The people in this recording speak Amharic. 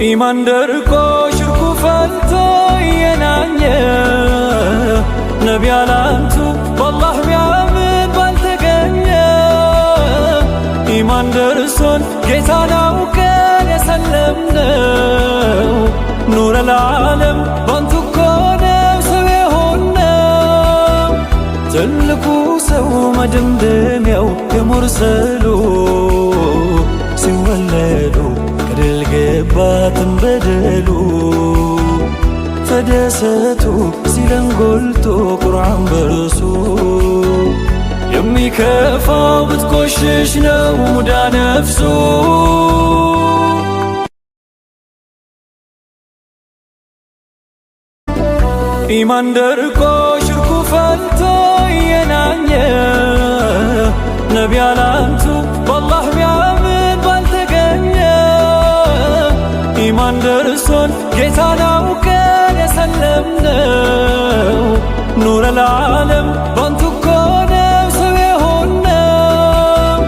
ኢማን ደርቆ ሽርኩ ፈልቶ የናኘ ነቢ ያላንቱ በአላህ ቢያምን ባልተገኘ ኢማን ደርሶን ጌታን አውቀን የሰለምነው ኑረ ለዓለም ባንቱ እኮ ነው ሰው የሆነው። ትልቁ ሰው መደምደሚያው የሙርሰሉ ሲወለዱ ከድል ገባትን በደሉ ተደሰቱ ሲለን ጎልቶ ቁርአን በርሱ የሚከፋው ብትቆሽሽ ነው ሙዳ ነፍሱ። ኢማን ደርቆ ሽርኩ ፈልቶ የናኘ ነቢ ያላንቱ በአላህ ቢያምን ባልተገኘ ኢማን ደርሶን ጌታን አውቀን የሰለምነው ኑረ ለዓለም ባንቱ እኮ ነው ሰው የሆነው።